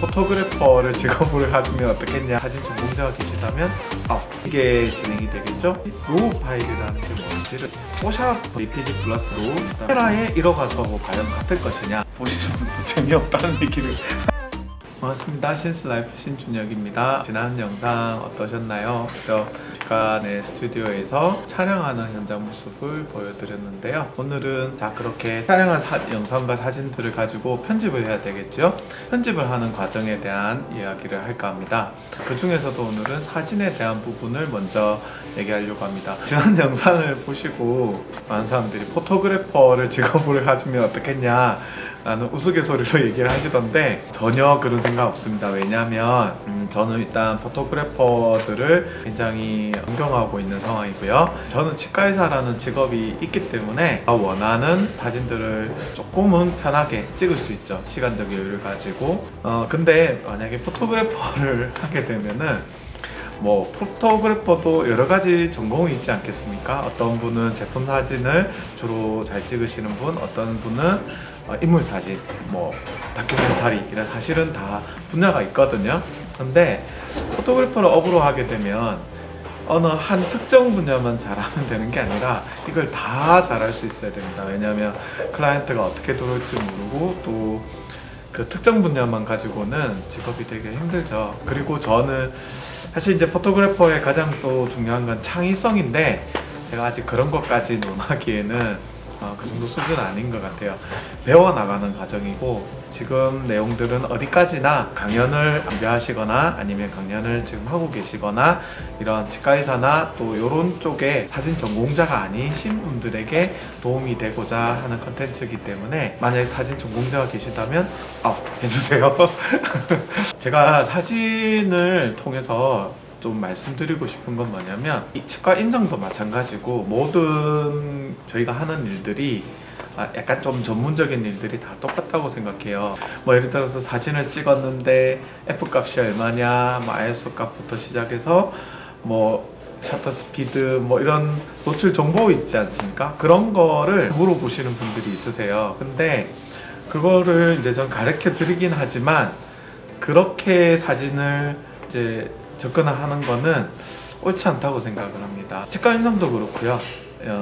포토그래퍼를 직업으로 가지면 어떻겠냐, 사진 전공자가 계시다면 이게 진행이 되겠죠. 로우 파일이라는 게 뭔지를 포샵 JPG 플러스로 카메라에 이뤄가서 과연 같을 것이냐, 보시는 분도 재미없다는 얘기를 반갑습니다. 신스라이프 신준혁입니다. 지난 영상 어떠셨나요? 제가 내 스튜디오에서 촬영하는 현장 모습을 보여드렸는데요. 오늘은 그렇게 촬영한 영상과 사진들을 가지고 편집을 해야 되겠죠? 편집을 하는 과정에 대한 이야기를 할까 합니다. 그 중에서도 오늘은 사진에 대한 부분을 먼저 얘기하려고 합니다. 지난 영상을 보시고 많은 사람들이 포토그래퍼를 직업으로 가지면 어떻겠냐 라는 우스갯소리로 얘기를 하시던데 전혀 그런 생각 없습니다. 왜냐하면 저는 일단 포토그래퍼들을 굉장히 존경하고 있는 상황이고요. 저는 치과의사라는 직업이 있기 때문에 원하는 사진들을 조금은 편하게 찍을 수 있죠. 시간적 여유를 가지고. 근데 만약에 포토그래퍼를 하게 되면은 포토그래퍼도 여러 가지 전공이 있지 않겠습니까? 어떤 분은 제품 사진을 주로 잘 찍으시는 분, 어떤 분은 인물 사진, 다큐멘터리, 이런 사실은 다 분야가 있거든요. 근데 포토그래퍼를 업으로 하게 되면 어느 한 특정 분야만 잘하면 되는 게 아니라 이걸 다 잘할 수 있어야 됩니다. 왜냐하면 클라이언트가 어떻게 들어올지 모르고 또 그 특정 분야만 가지고는 직업이 되게 힘들죠. 그리고 저는 사실 이제 포토그래퍼의 가장 또 중요한 건 창의성인데 제가 아직 그런 것까지 논하기에는 그 정도 수준은 아닌 것 같아요. 배워나가는 과정이고 지금 내용들은 어디까지나 강연을 안배하시거나 아니면 강연을 지금 하고 계시거나 이런 치과의사나 또 이런 쪽에 사진 전공자가 아니신 분들에게 도움이 되고자 하는 컨텐츠이기 때문에 만약에 사진 전공자가 계시다면 해주세요. 제가 사진을 통해서 좀 말씀드리고 싶은 건 뭐냐면 이 치과 임상도 마찬가지고 모든 저희가 하는 일들이 약간 좀 전문적인 일들이 다 똑같다고 생각해요. 예를 들어서 사진을 찍었는데 F값이 얼마냐, ISO 값부터 시작해서 셔터 스피드 이런 노출 정보 있지 않습니까? 그런 거를 물어보시는 분들이 있으세요. 근데 그거를 이제 전 가르쳐 드리긴 하지만 그렇게 사진을 이제 접근하는 거는 옳지 않다고 생각을 합니다. 치과 임상도 그렇고요.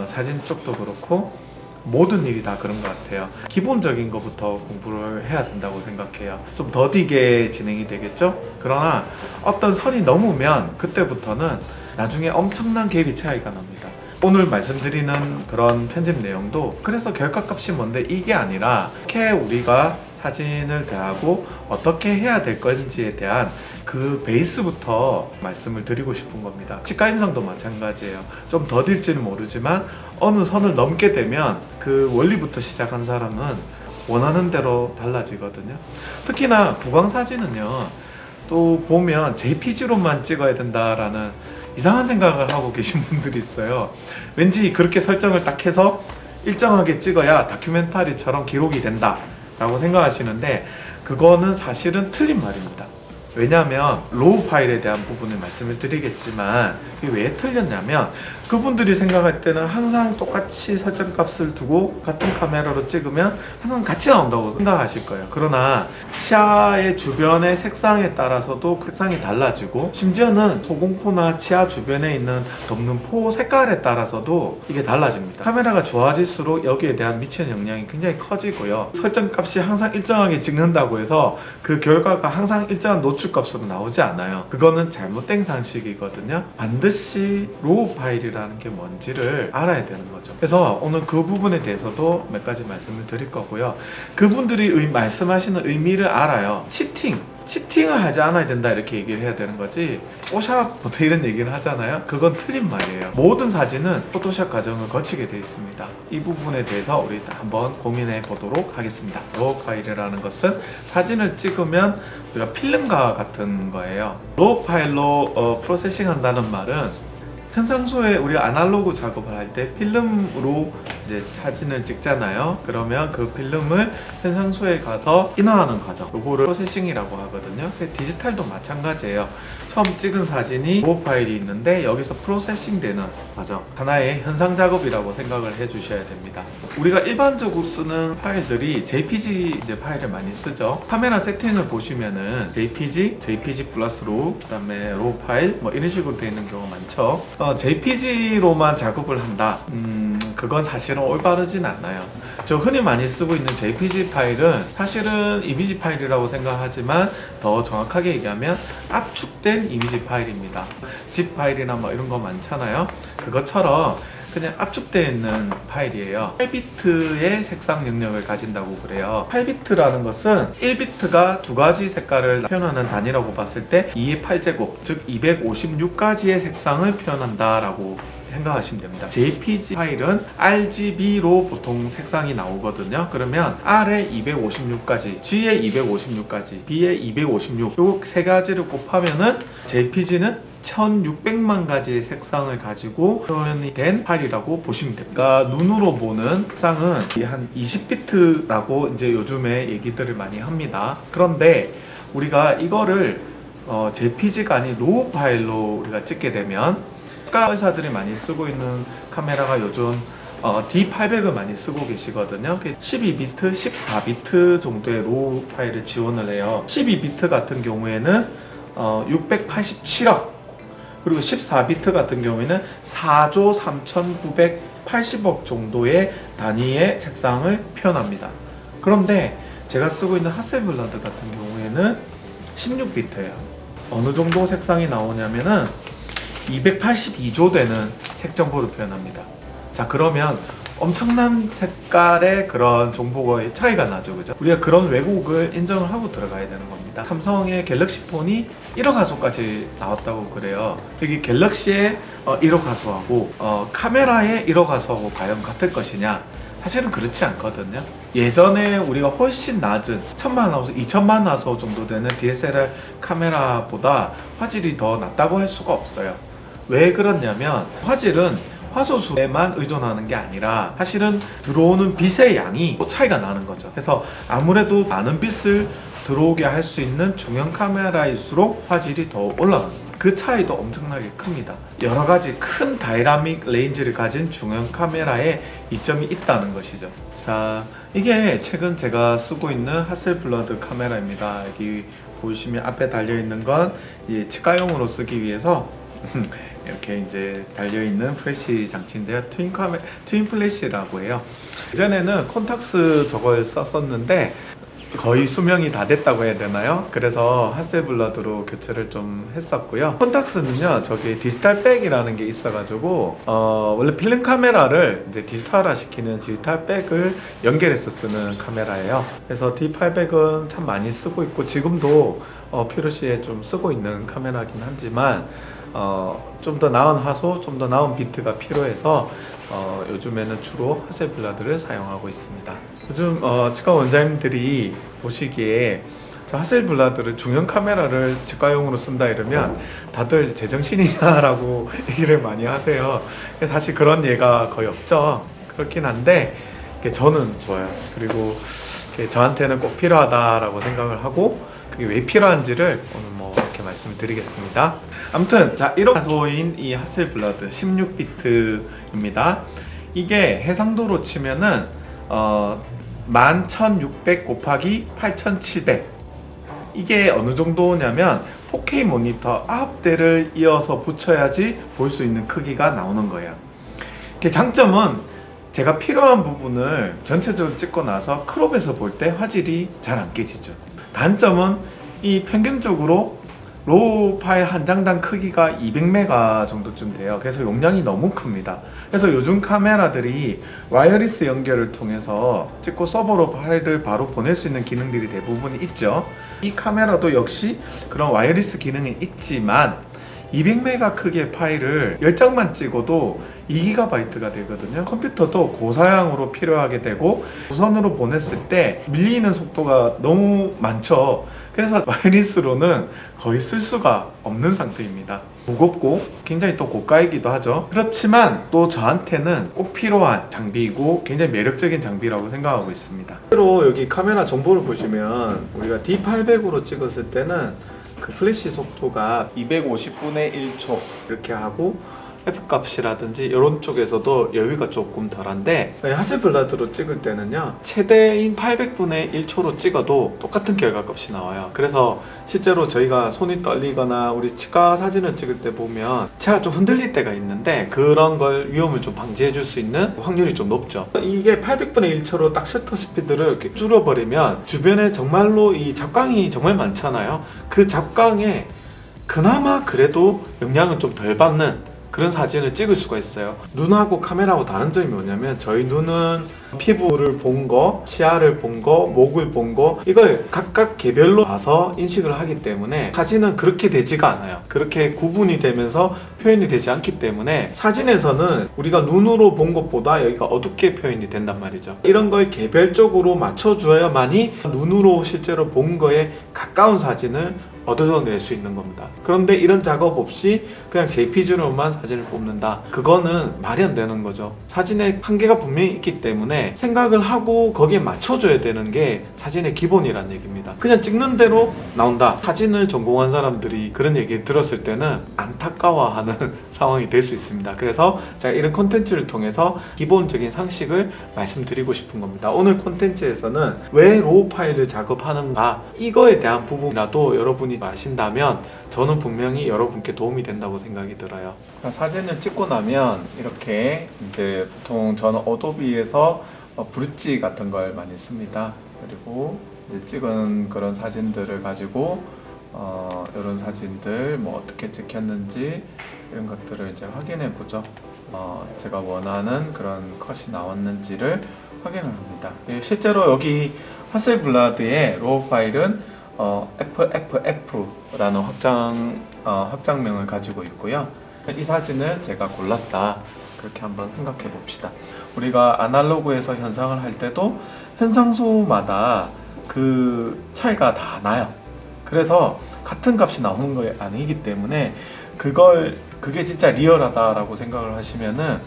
사진 쪽도 그렇고 모든 일이 다 그런 것 같아요. 기본적인 것부터 공부를 해야 된다고 생각해요. 좀 더디게 진행이 되겠죠? 그러나 어떤 선이 넘으면 그때부터는 나중에 엄청난 갭이 차이가 납니다. 오늘 말씀드리는 그런 편집 내용도 그래서 결과값이 뭔데 이게 아니라 이렇게 우리가 사진을 대하고 어떻게 해야 될 건지에 대한 그 베이스부터 말씀을 드리고 싶은 겁니다. 치과 임상도 마찬가지예요. 좀 더딜지는 모르지만 어느 선을 넘게 되면 그 원리부터 시작한 사람은 원하는 대로 달라지거든요. 특히나 구강 사진은요, 또 보면 JPG로만 찍어야 된다라는 이상한 생각을 하고 계신 분들이 있어요. 왠지 그렇게 설정을 딱 해서 일정하게 찍어야 다큐멘터리처럼 기록이 된다 라고 생각하시는데 그거는 사실은 틀린 말입니다. 왜냐하면 로우 파일에 대한 부분을 말씀을 드리겠지만 이게 왜 틀렸냐면 그분들이 생각할 때는 항상 똑같이 설정값을 두고 같은 카메라로 찍으면 항상 같이 나온다고 생각하실 거예요. 그러나 치아의 주변의 색상에 따라서도 색상이 달라지고 심지어는 소공포나 치아 주변에 있는 덮는 포 색깔에 따라서도 이게 달라집니다. 카메라가 좋아질수록 여기에 대한 미치는 영향이 굉장히 커지고요. 설정값이 항상 일정하게 찍는다고 해서 그 결과가 항상 일정한 노출 값으로 나오지 않아요. 그거는 잘못된 상식이거든요. 반드시 로우 파일이라는 게 뭔지를 알아야 되는 거죠. 그래서 오늘 그 부분에 대해서도 몇 가지 말씀을 드릴 거고요. 그분들이 말씀하시는 의미를 알아요. 치팅을 하지 않아야 된다 이렇게 얘기를 해야 되는 거지 포샵부터 이런 얘기를 하잖아요. 그건 틀린 말이에요. 모든 사진은 포토샵 과정을 거치게 되어 있습니다. 이 부분에 대해서 우리 한번 고민해 보도록 하겠습니다. 로우 파일이라는 것은 사진을 찍으면 우리가 필름과 같은 거예요. 로우 파일로 프로세싱 한다는 말은 현상소에 우리가 아날로그 작업을 할 때 필름으로 이제 사진을 찍잖아요. 그러면 그 필름을 현상소에 가서 인화하는 과정, 요거를 프로세싱이라고 하거든요. 디지털도 마찬가지예요. 처음 찍은 사진이 로우 파일이 있는데 여기서 프로세싱 되는 과정, 하나의 현상 작업이라고 생각을 해 주셔야 됩니다. 우리가 일반적으로 쓰는 파일들이 JPG 이제 파일을 많이 쓰죠. 카메라 세팅을 보시면은 JPG 플러스 로우, 그 다음에 로우 파일 뭐 이런 식으로 되어 있는 경우가 많죠. JPG로만 작업을 한다. 그건 사실은 올바르진 않아요. 저 흔히 많이 쓰고 있는 JPG 파일은 사실은 이미지 파일이라고 생각하지만 더 정확하게 얘기하면 압축된 이미지 파일입니다. zip 파일이나 뭐 이런 거 많잖아요. 그것처럼 그냥 압축되어 있는 파일이에요. 8비트의 색상 영역을 가진다고 그래요. 8비트라는 것은 1비트가 두 가지 색깔을 표현하는 단위라고 봤을 때 2의 8제곱, 즉 256가지의 색상을 표현한다라고 생각하시면 됩니다. JPG 파일은 RGB로 보통 색상이 나오거든요. 그러면 R에 256가지, G에 256가지, B에 256, 요 세 가지를 곱하면은 JPG는 1600만 가지의 색상을 가지고 표현이 된 파일이라고 보시면 됩니다. 그러니까 눈으로 보는 색상은 한 20비트라고 이제 요즘에 얘기들을 많이 합니다. 그런데 우리가 이거를 JPG가 아닌 로우 파일로 우리가 찍게 되면 의사들이 많이 쓰고 있는 카메라가 요즘 D800을 많이 쓰고 계시거든요. 12비트, 14비트 정도의 로우 파일을 지원을 해요. 12비트 같은 경우에는 687억, 그리고 14비트 같은 경우에는 4조 3980억 정도의 단위의 색상을 표현합니다. 그런데 제가 쓰고 있는 하셀블라드 같은 경우에는 16비트예요. 어느 정도 색상이 나오냐면은 282조 되는 색 정보를 표현합니다. 자, 그러면 엄청난 색깔의 그런 정보의 차이가 나죠, 그죠? 우리가 그런 왜곡을 인정을 하고 들어가야 되는 겁니다. 삼성의 갤럭시 폰이 1억 화소까지 나왔다고 그래요. 여기 갤럭시의 1억 화소하고 카메라의 1억 화소하고 과연 같을 것이냐? 사실은 그렇지 않거든요. 예전에 우리가 훨씬 낮은 1000만 화소, 2000만 화소 정도 되는 DSLR 카메라보다 화질이 더 낮다고 할 수가 없어요. 왜 그러냐면 화질은 화소수에만 의존하는 게 아니라 사실은 들어오는 빛의 양이 차이가 나는 거죠. 그래서 아무래도 많은 빛을 들어오게 할 수 있는 중형 카메라일수록 화질이 더 올라가는 거예요. 그 차이도 엄청나게 큽니다. 여러 가지 큰 다이나믹 레인지를 가진 중형 카메라에 이점이 있다는 것이죠. 자, 이게 최근 제가 쓰고 있는 하셀블라드 카메라입니다. 여기 보시면 앞에 달려있는 건 치과용으로 쓰기 위해서 이렇게 이제 달려있는 플래시 장치인데요. 트윈 플래시라고 해요. 예전에는 콘탁스 저걸 썼었는데 거의 수명이 다 됐다고 해야 되나요? 그래서 하셀블라드로 교체를 좀 했었고요. 콘탁스는요, 저기 디지털 백이라는 게 있어가지고 원래 필름 카메라를 이제 디지털화 시키는 디지털 백을 연결해서 쓰는 카메라예요. 그래서 D800은 참 많이 쓰고 있고 지금도 필요시에 좀 쓰고 있는 카메라긴 하지만 좀 더 나은 화소, 좀 더 나은 비트가 필요해서 요즘에는 주로 하셀블라드를 사용하고 있습니다. 요즘 치과 원장님들이 보시기에 저 하셀블라드를 중형 카메라를 치과용으로 쓴다 이러면 다들 제정신이냐라고 얘기를 많이 하세요. 사실 그런 예가 거의 없죠. 그렇긴 한데 저는 좋아요. 그리고 저한테는 꼭 필요하다라고 생각을 하고 그게 왜 필요한지를 오늘 뭐 이렇게 말씀을 드리겠습니다. 아무튼 자, 1억 화소인 이 하셀블라드 16비트입니다. 이게 해상도로 치면은 11600 곱하기 8700, 이게 어느 정도냐면 4K 모니터 9대를 이어서 붙여야지 볼 수 있는 크기가 나오는 거예요. 장점은 제가 필요한 부분을 전체적으로 찍고 나서 크롭에서 볼 때 화질이 잘 안 깨지죠. 단점은 이 평균적으로 로우 파일 한 장당 크기가 200메가 정도쯤 돼요. 그래서 용량이 너무 큽니다. 그래서 요즘 카메라들이 와이어리스 연결을 통해서 찍고 서버로 파일을 바로 보낼 수 있는 기능들이 대부분 있죠. 이 카메라도 역시 그런 와이어리스 기능이 있지만 200메가 크기의 파일을 10장만 찍어도 2GB가 되거든요. 컴퓨터도 고사양으로 필요하게 되고 무선으로 보냈을 때 밀리는 속도가 너무 많죠. 그래서 와이리스로는 거의 쓸 수가 없는 상태입니다. 무겁고 굉장히 또 고가이기도 하죠. 그렇지만 또 저한테는 꼭 필요한 장비이고 굉장히 매력적인 장비라고 생각하고 있습니다. 실제로 여기 카메라 정보를 보시면 우리가 D800으로 찍었을 때는 그 플래시 속도가 250분의 1초 이렇게 하고 F값이라든지 이런 쪽에서도 여유가 조금 덜한데, 하셀블라드로 찍을 때는요 최대인 800분의 1초로 찍어도 똑같은 결과값이 나와요. 그래서 실제로 저희가 손이 떨리거나 우리 치과 사진을 찍을 때 보면 치아가 좀 흔들릴 때가 있는데 그런 걸 위험을 좀 방지해 줄 수 있는 확률이 좀 높죠. 이게 800분의 1초로 딱 셔터 스피드를 이렇게 줄여버리면 주변에 정말로 이 잡광이 정말 많잖아요. 그 잡광에 그나마 그래도 영향을 좀 덜 받는 그런 사진을 찍을 수가 있어요. 눈하고 카메라하고 다른 점이 뭐냐면 저희 눈은 피부를 본 거, 치아를 본 거, 목을 본 거 이걸 각각 개별로 봐서 인식을 하기 때문에 사진은 그렇게 되지가 않아요. 그렇게 구분이 되면서 표현이 되지 않기 때문에 사진에서는 우리가 눈으로 본 것보다 여기가 어둡게 표현이 된단 말이죠. 이런 걸 개별적으로 맞춰줘야만이 눈으로 실제로 본 거에 가까운 사진을 얻어낼 수 있는 겁니다. 그런데 이런 작업 없이 그냥 JPG로만 사진을 뽑는다? 그거는 말이 안 되는 거죠. 사진에 한계가 분명히 있기 때문에 생각을 하고 거기에 맞춰줘야 되는 게 사진의 기본이란 얘기입니다. 그냥 찍는 대로 나온다. 사진을 전공한 사람들이 그런 얘기 들었을 때는 안타까워하는 상황이 될 수 있습니다. 그래서 제가 이런 콘텐츠를 통해서 기본적인 상식을 말씀드리고 싶은 겁니다. 오늘 콘텐츠에서는 왜 로우 파일을 작업하는가 이거에 대한 부분이라도 여러분이 아신다면 저는 분명히 여러분께 도움이 된다고 생각이 들어요. 사진을 찍고 나면 이렇게 이제 보통 저는 어도비에서 브릿지 같은 걸 많이 씁니다. 그리고 이제 찍은 그런 사진들을 가지고 이런 사진들 뭐 어떻게 찍혔는지 이런 것들을 이제 확인해 보죠. 제가 원하는 그런 컷이 나왔는지를 확인을 합니다. 실제로 여기 하셀블라드의 로우 파일은 FFF라는 확장명을 가지고 있고요. 이 사진을 제가 골랐다. 그렇게 한번 생각해 봅시다. 우리가 아날로그에서 현상을 할 때도 현상소마다 그 차이가 다 나요. 그래서 같은 값이 나오는 게 아니기 때문에 그게 진짜 리얼하다라고 생각을 하시면은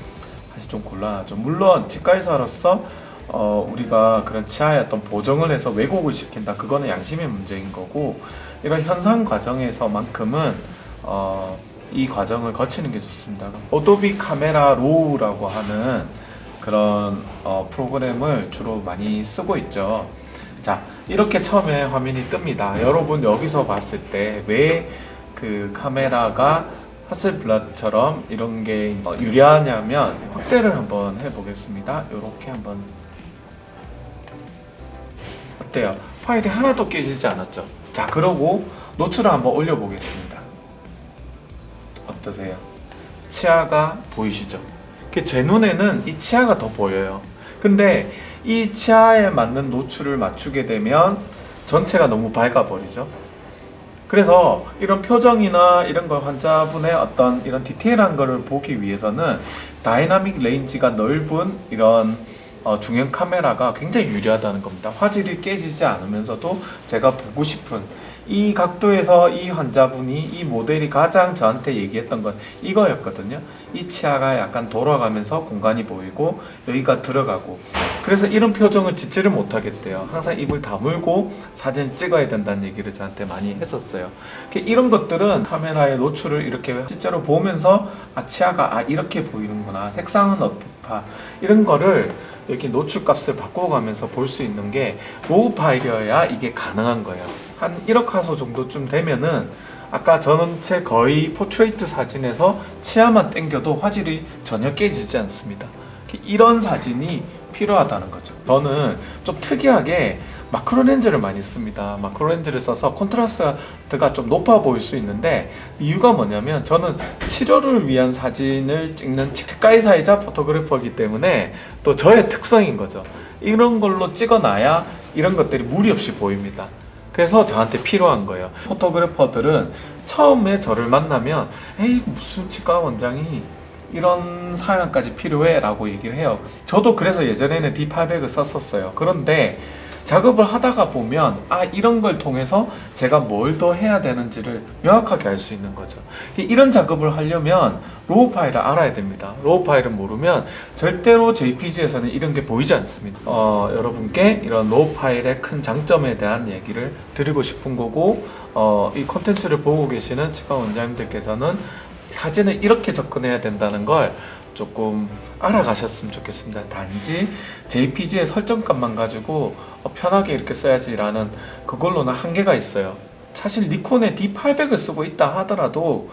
사실 좀 곤란하죠. 물론 치과의사로서 우리가 그런 치아의 어떤 보정을 해서 왜곡을 시킨다. 그거는 양심의 문제인 거고, 이런 현상 과정에서만큼은 이 과정을 거치는 게 좋습니다. 어도비 카메라 로우라고 하는 그런 프로그램을 주로 많이 쓰고 있죠. 자, 이렇게 처음에 화면이 뜹니다. 여러분 여기서 봤을 때 왜 그 카메라가 하셀블라드처럼 이런 게 유리하냐면, 확대를 한번 해보겠습니다. 이렇게 한번 어때요? 파일이 하나도 깨지지 않았죠? 자, 그러고 노출을 한번 올려보겠습니다. 어떠세요? 치아가 보이시죠? 제 눈에는 이 치아가 더 보여요. 근데 이 치아에 맞는 노출을 맞추게 되면 전체가 너무 밝아버리죠. 그래서 이런 표정이나 이런 걸 환자분의 어떤 이런 디테일한 거를 보기 위해서는 다이나믹 레인지가 넓은 이런 중형 카메라가 굉장히 유리하다는 겁니다. 화질이 깨지지 않으면서도 제가 보고 싶은 이 각도에서 이 환자분이, 이 모델이 가장 저한테 얘기했던 건 이거였거든요. 이 치아가 약간 돌아가면서 공간이 보이고 여기가 들어가고, 그래서 이런 표정을 짓지를 못하겠대요. 항상 입을 다물고 사진 찍어야 된다는 얘기를 저한테 많이 했었어요. 이런 것들은 카메라의 노출을 이렇게 실제로 보면서 치아가 이렇게 보이는구나, 색상은 어떻다, 이런 거를 이렇게 노출 값을 바꿔가면서 볼 수 있는 게 로우 파일이어야 이게 가능한 거예요. 한 1억 화소 정도쯤 되면은 아까 전체 거의 포트레이트 사진에서 치아만 당겨도 화질이 전혀 깨지지 않습니다. 이런 사진이 필요하다는 거죠. 저는 좀 특이하게 마크로 렌즈를 많이 씁니다. 마크로 렌즈를 써서 콘트라스트가 좀 높아 보일 수 있는데, 이유가 뭐냐면 저는 치료를 위한 사진을 찍는 치과의사이자 포토그래퍼이기 때문에 또 저의 특성인 거죠. 이런 걸로 찍어놔야 이런 것들이 무리 없이 보입니다. 그래서 저한테 필요한 거예요. 포토그래퍼들은 처음에 저를 만나면 에이, 무슨 치과 원장이 이런 사양까지 필요해? 라고 얘기를 해요. 저도 그래서 예전에는 D800을 썼었어요. 그런데 작업을 하다가 보면 이런 걸 통해서 제가 뭘 더 해야 되는지를 명확하게 알 수 있는 거죠. 이런 작업을 하려면 로우 파일을 알아야 됩니다. 로우 파일을 모르면 절대로 JPG에서는 이런 게 보이지 않습니다. 여러분께 이런 로우 파일의 큰 장점에 대한 얘기를 드리고 싶은 거고, 이 콘텐츠를 보고 계시는 치과 원장님들께서는 사진을 이렇게 접근해야 된다는 걸 조금 알아가셨으면 좋겠습니다. 단지 JPG의 설정값만 가지고 편하게 이렇게 써야지라는 그걸로는 한계가 있어요. 사실 니콘의 D800을 쓰고 있다 하더라도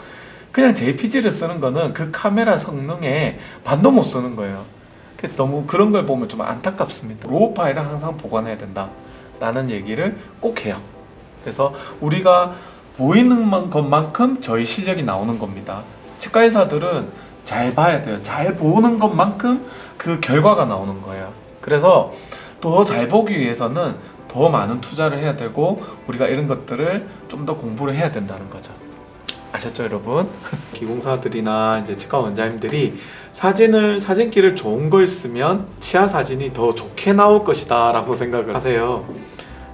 그냥 JPG를 쓰는 거는 그 카메라 성능에 반도 못 쓰는 거예요. 너무 그런 걸 보면 좀 안타깝습니다. 로우 파일을 항상 보관해야 된다 라는 얘기를 꼭 해요. 그래서 우리가 보이는 것만큼 저희 실력이 나오는 겁니다. 치과의사들은 잘 봐야 돼요. 잘 보는 것만큼 그 결과가 나오는 거예요. 그래서 더 잘 보기 위해서는 더 많은 투자를 해야 되고, 우리가 이런 것들을 좀 더 공부를 해야 된다는 거죠. 아셨죠, 여러분? 기공사들이나 이제 치과 원장님들이 사진기를 좋은 걸 쓰면 치아 사진이 더 좋게 나올 것이다 라고 생각을 하세요.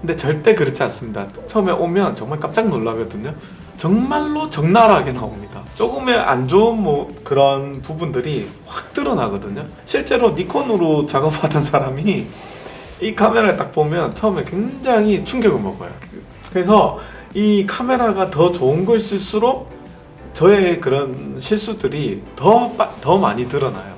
근데 절대 그렇지 않습니다. 처음에 오면 정말 깜짝 놀라거든요. 정말로 적나라하게 나옵니다. 조금의 안 좋은 그런 부분들이 확 드러나거든요. 실제로 니콘으로 작업하던 사람이 이 카메라를 딱 보면 처음에 굉장히 충격을 먹어요. 그래서 이 카메라가 더 좋은 걸 쓸수록 저의 그런 실수들이 더 많이 드러나요.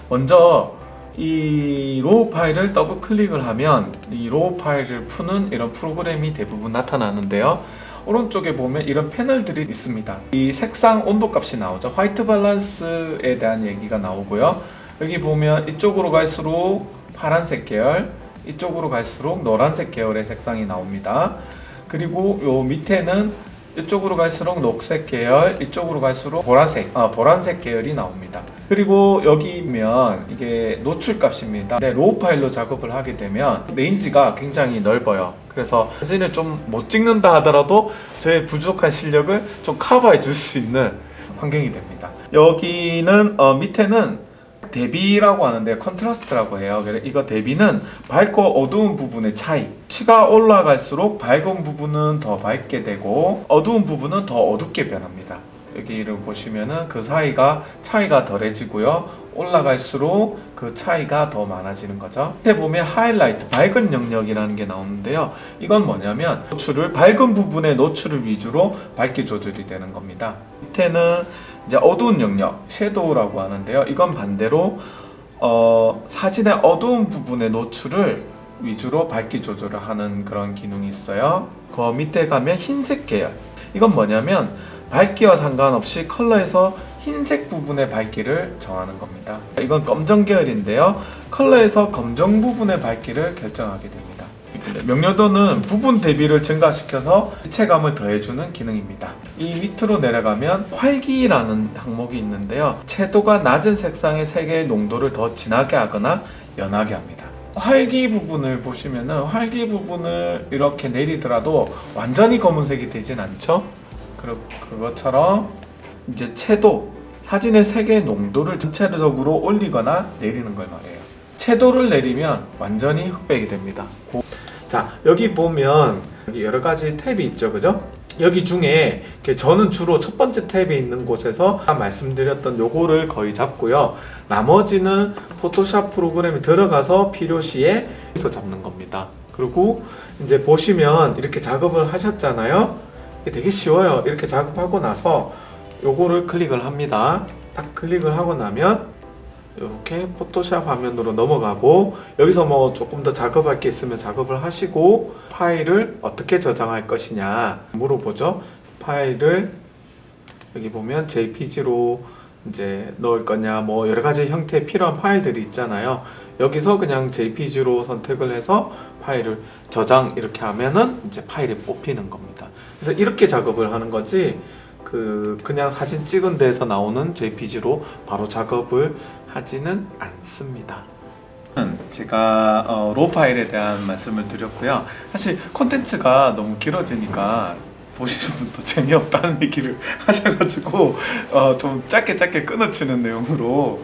먼저 이 로우 파일을 더블 클릭을 하면 이 로우 파일을 푸는 이런 프로그램이 대부분 나타나는데요. 오른쪽에 보면 이런 패널들이 있습니다. 이 색상 온도 값이 나오죠. 화이트 밸런스에 대한 얘기가 나오고요. 여기 보면 이쪽으로 갈수록 파란색 계열, 이쪽으로 갈수록 노란색 계열의 색상이 나옵니다. 그리고 요 밑에는 이쪽으로 갈수록 녹색 계열, 이쪽으로 갈수록 보라색 계열이 나옵니다. 그리고 여기면 이게 노출 값입니다. 근데 로우 파일로 작업을 하게 되면 레인지가 굉장히 넓어요. 그래서 사진을 좀 못 찍는다 하더라도 저의 부족한 실력을 좀 커버해 줄 수 있는 환경이 됩니다. 여기는 밑에는 대비라고 하는데 컨트라스트라고 해요. 그래서 이거 대비는 밝고 어두운 부분의 차이. 치가 올라갈수록 밝은 부분은 더 밝게 되고 어두운 부분은 더 어둡게 변합니다. 여기를 보시면은 그 차이가 덜해지고요. 올라갈수록 그 차이가 더 많아지는 거죠. 밑에 보면 하이라이트, 밝은 영역이라는 게 나오는데요. 이건 뭐냐면 밝은 부분의 노출을 위주로 밝기 조절이 되는 겁니다. 밑에는 이제 어두운 영역, 섀도우라고 하는데요. 이건 반대로 사진의 어두운 부분의 노출을 위주로 밝기 조절을 하는 그런 기능이 있어요. 그 밑에 가면 흰색 계열. 이건 뭐냐면 밝기와 상관없이 컬러에서 흰색 부분의 밝기를 정하는 겁니다. 이건 검정 계열인데요. 컬러에서 검정 부분의 밝기를 결정하게 됩니다. 명료도는 부분 대비를 증가시켜서 입체감을 더해주는 기능입니다. 이 밑으로 내려가면 활기라는 항목이 있는데요. 채도가 낮은 색상의 색의 농도를 더 진하게 하거나 연하게 합니다. 활기 부분을 보시면은 활기 부분을 이렇게 내리더라도 완전히 검은색이 되진 않죠. 그것처럼 이제 채도, 사진의 색의 농도를 전체적으로 올리거나 내리는 걸 말해요. 채도를 내리면 완전히 흑백이 됩니다. 자, 여기 보면 여기 여러 가지 탭이 있죠, 그죠? 여기 중에 저는 주로 첫 번째 탭에 있는 곳에서 말씀드렸던 요거를 거의 잡고요. 나머지는 포토샵 프로그램에 들어가서 필요시에 잡는 겁니다. 그리고 이제 보시면 이렇게 작업을 하셨잖아요. 이게 되게 쉬워요. 이렇게 작업하고 나서 요거를 클릭을 합니다. 딱 클릭을 하고 나면 이렇게 포토샵 화면으로 넘어가고, 여기서 뭐 조금 더 작업할 게 있으면 작업을 하시고, 파일을 어떻게 저장할 것이냐 물어보죠. 파일을 여기 보면 JPG로 이제 넣을 거냐, 뭐 여러 가지 형태의 필요한 파일들이 있잖아요. 여기서 그냥 JPG로 선택을 해서 파일을 저장 이렇게 하면은 이제 파일이 뽑히는 겁니다. 그래서 이렇게 작업을 하는 거지, 그냥 사진 찍은 데서 나오는 JPG로 바로 작업을 하지는 않습니다. 제가 로우 파일에 대한 말씀을 드렸고요. 사실 콘텐츠가 너무 길어지니까 보시는 분도 재미없다는 얘기를 하셔가지고 좀 짧게 끊어치는 내용으로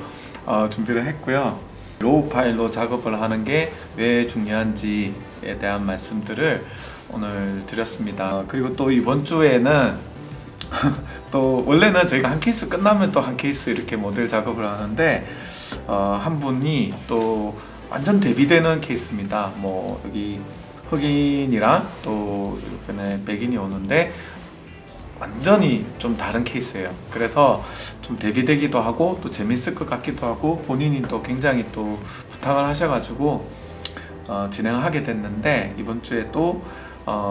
준비를 했고요. 로우 파일로 작업을 하는 게 왜 중요한지에 대한 말씀들을 오늘 드렸습니다. 그리고 또 이번 주에는 또 원래는 저희가 한 케이스 끝나면 또 한 케이스 이렇게 모델 작업을 하는데 한 분이 또 완전 대비되는 케이스입니다. 뭐 여기 흑인이랑 또 이번에 백인이 오는데 완전히 좀 다른 케이스예요. 그래서 좀 대비되기도 하고 또 재밌을 것 같기도 하고 본인이 또 굉장히 또 부탁을 하셔가지고 진행을 하게 됐는데 이번 주에 또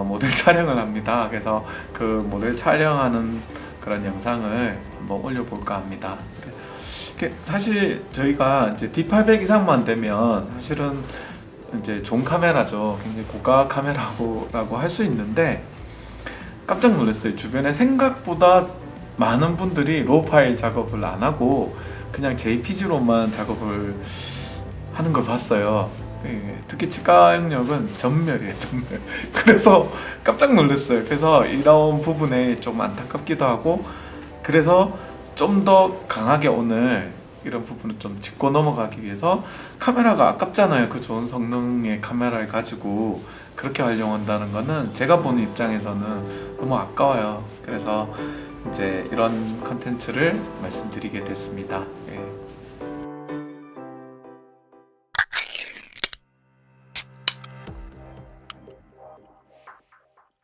모델 촬영을 합니다. 그래서 그 모델 촬영하는 그런 영상을 한번 올려볼까 합니다. 사실 저희가 이제 D800 이상만 되면 사실은 이제 좋은 카메라죠. 굉장히 고가 카메라라고 할 수 있는데 깜짝 놀랐어요. 주변에 생각보다 많은 분들이 로우 파일 작업을 안 하고 그냥 JPG로만 작업을 하는 걸 봤어요. 특히 치과 영역은 전멸이에요, 전멸. 그래서 깜짝 놀랐어요. 그래서 이런 부분에 좀 안타깝기도 하고, 그래서 좀 더 강하게 오늘 이런 부분을 좀 짚고 넘어가기 위해서 카메라가 아깝잖아요. 그 좋은 성능의 카메라를 가지고 그렇게 활용한다는 거는 제가 보는 입장에서는 너무 아까워요. 그래서 이제 이런 컨텐츠를 말씀드리게 됐습니다. 예.